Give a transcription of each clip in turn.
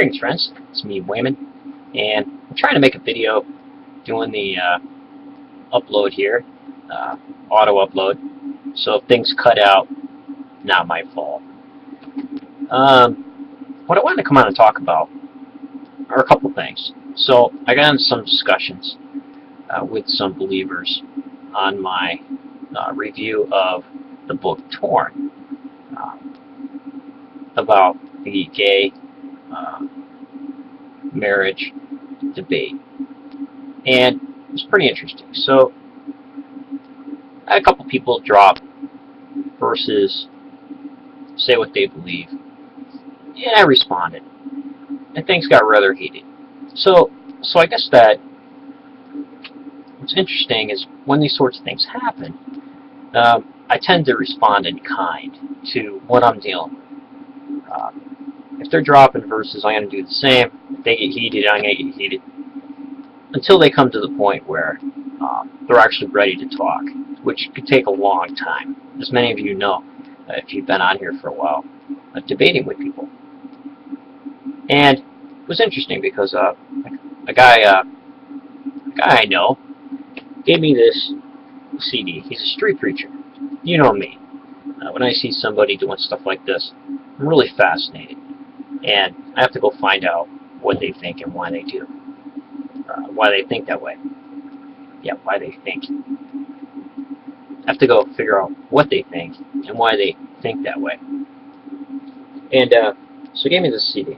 Greetings, friends. It's me, Wayman, and I'm trying to make a video doing the upload here, auto upload. So if things cut out, not my fault. What I wanted to come on and talk about are a couple things. So I got into some discussions with some believers on my review of the book Torn, about the gay marriage debate, and it's pretty interesting. So I had a couple people drop verses, say what they believe, and I responded, and things got rather heated. So I guess that what's interesting is when these sorts of things happen, I tend to respond in kind to what I'm dealing with. If they're dropping verses, I'm going to do the same. If they get heated, I'm going to get heated. Until they come to the point where they're actually ready to talk, which could take a long time. As many of you know, if you've been on here for a while, debating with people. And it was interesting because a guy I know gave me this CD. He's a street preacher. You know me. When I see somebody doing stuff like this, I'm really fascinated. And I have to go find out what they think and why they do. Why they think that way. Yeah, why they think. I have to go figure out what they think and why they think that way. And so he gave me this CD.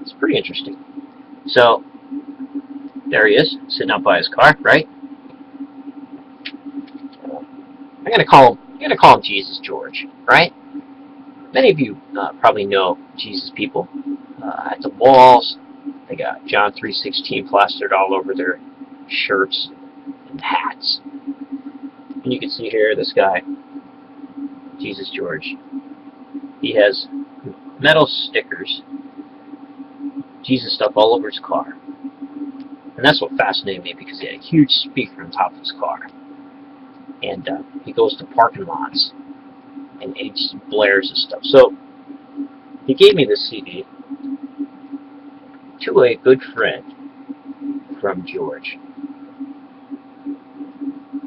It's pretty interesting. So there he is, sitting out by his car, right? I'm gonna call him Jesus George, right? Many of you probably know Jesus people. At the walls, they got John 3:16 plastered all over their shirts and hats. And you can see here this guy, Jesus George. He has metal stickers, Jesus stuff all over his car. And that's what fascinated me, because he had a huge speaker on top of his car. And he goes to parking lots and he just blares and stuff. So he gave me this CD to a good friend from George.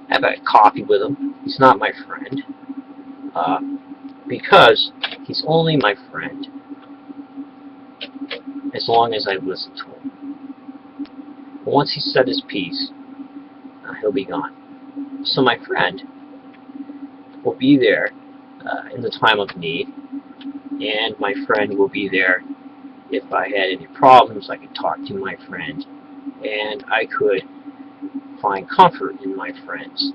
I have a coffee with him. He's not my friend, because he's only my friend as long as I listen to him. But once he's said his piece, he'll be gone. So my friend will be there in the time of need, and my friend will be there if I had any problems. I could talk to my friend, and I could find comfort in my friends.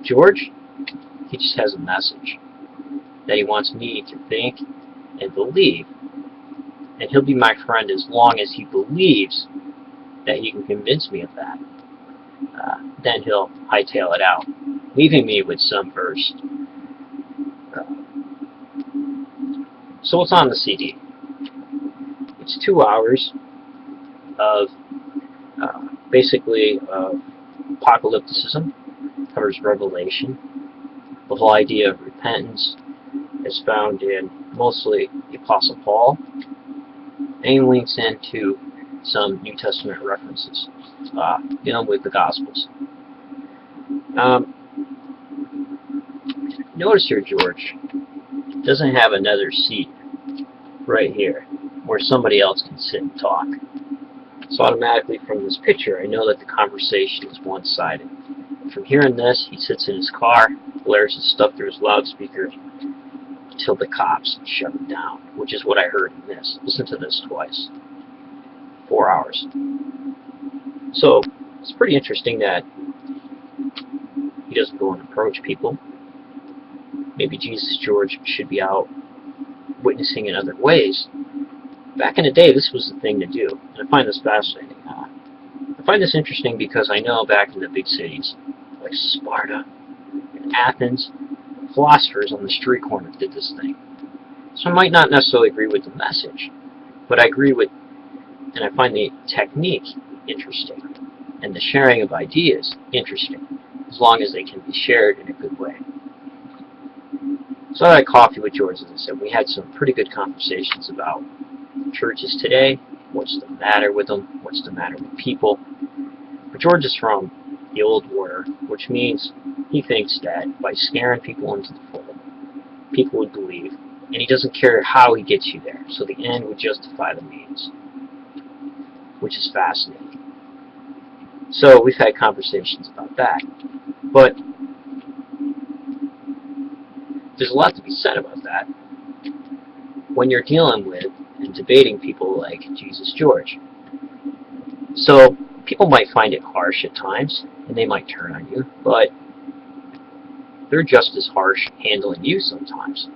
George, he just has a message that he wants me to think and believe, and he'll be my friend as long as he believes that he can convince me of that. Then he'll hightail it out, leaving me with some verse. So what's on the CD? It's 2 hours of basically apocalypticism, covers Revelation. The whole idea of repentance is found in mostly the Apostle Paul, and he links into some New Testament references dealing with the Gospels. Notice here, George doesn't have another seat right here where somebody else can sit and talk. So automatically from this picture, I know that the conversation is one-sided. From hearing this, he sits in his car, blares his stuff through his loudspeaker until the cops shut him down, which is what I heard in this. Listen to this twice. 4 hours. So it's pretty interesting that he doesn't go and approach people. Maybe Jesus George should be out witnessing in other ways. Back in the day, this was the thing to do, and I find this fascinating. I find this interesting because I know back in the big cities, like Sparta and Athens, philosophers on the street corner did this thing. So I might not necessarily agree with the message, but I agree with, and I find the technique interesting, and the sharing of ideas interesting, as long as they can be shared in a good way. So I had coffee with George, as I said. We had some pretty good conversations about churches today, what's the matter with them, what's the matter with people. But George is from the old order, which means he thinks that by scaring people into the fold, people would believe, and he doesn't care how he gets you there. So the end would justify the means, which is fascinating. So we've had conversations about that. But there's a lot to be said about that when you're dealing with and debating people like Jesus George. So people might find it harsh at times, and they might turn on you, but they're just as harsh handling you sometimes.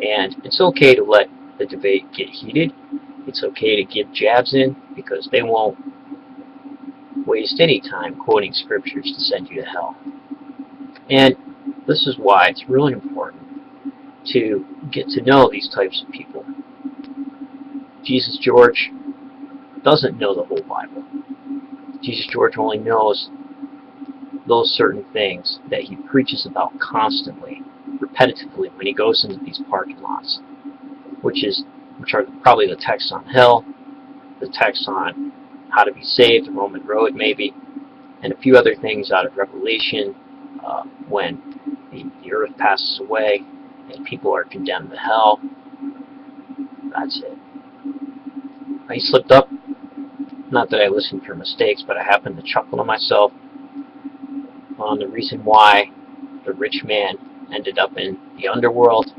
And it's okay to let the debate get heated. It's okay to give jabs in, because they won't waste any time quoting scriptures to send you to hell. And this is why it's really important to get to know these types of people. Jesus George doesn't know the whole Bible. Jesus George only knows those certain things that he preaches about constantly, repetitively, when he goes into these parking lots, which are probably the texts on hell, the texts on how to be saved, the Roman road maybe, and a few other things out of Revelation, when the earth passes away and people are condemned to hell. That's it. I slipped up. Not that I listened for mistakes, but I happened to chuckle to myself on the reason why the rich man ended up in the underworld.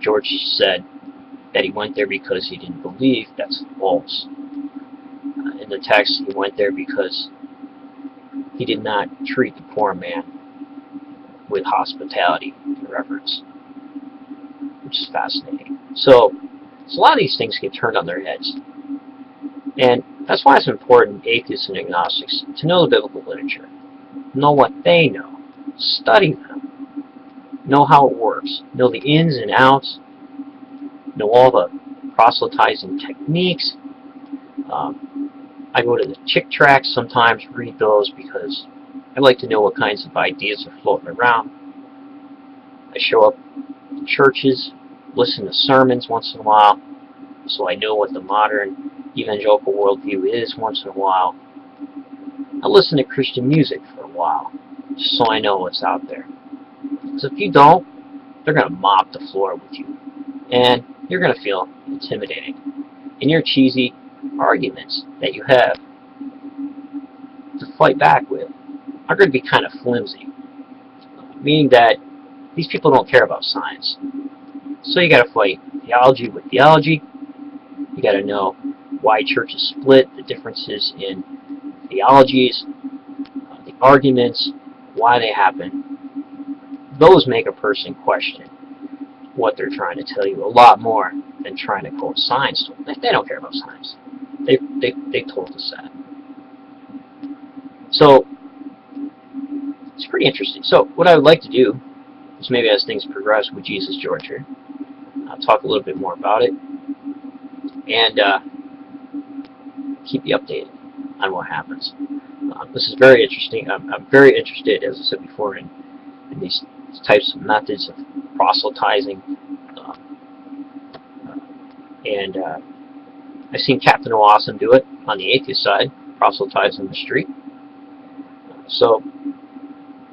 George said that he went there because he didn't believe. That's false. In the text, he went there because he did not treat the poor man with hospitality and reverence, which is fascinating. So a lot of these things get turned on their heads. And that's why it's important, atheists and agnostics, to know the biblical literature. Know what they know. Study them. Know how it works. Know the ins and outs. Know all the proselytizing techniques. I go to the chick tracts sometimes, read those, because I like to know what kinds of ideas are floating around. I show up in churches, listen to sermons once in a while, so I know what the modern evangelical worldview is once in a while. I listen to Christian music for a while, just so I know what's out there. Because if you don't, they're going to mop the floor with you, and you're going to feel intimidated. And your cheesy arguments that you have to fight back with are going to be kind of flimsy, meaning that these people don't care about science. So you got to fight theology with theology. You got to know why churches split, the differences in theologies, the arguments, why they happen. Those make a person question what they're trying to tell you a lot more than trying to quote science. They don't care about science. They told us that. So it's pretty interesting. So what I would like to do is, maybe as things progress with Jesus George here, I'll talk a little bit more about it, and keep you updated on what happens. This is very interesting. I'm very interested, as I said before, in these types of methods of proselytizing. And I've seen Captain Awesome do it on the atheist side, proselytize on the street. So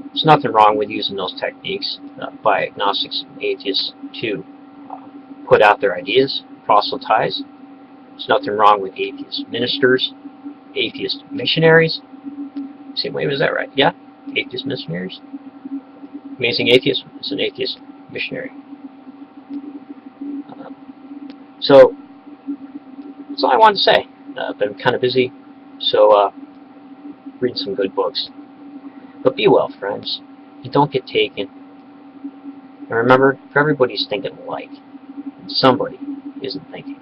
there's nothing wrong with using those techniques by agnostics and atheists to put out their ideas, proselytize. There's nothing wrong with atheist ministers, atheist missionaries. You say, wait, was that right? Yeah, atheist missionaries. Amazing Atheist is an atheist missionary. So that's all I wanted to say. I've been kind of busy, so read some good books. But be well, friends, and don't get taken. And remember, if everybody's thinking alike, somebody isn't thinking.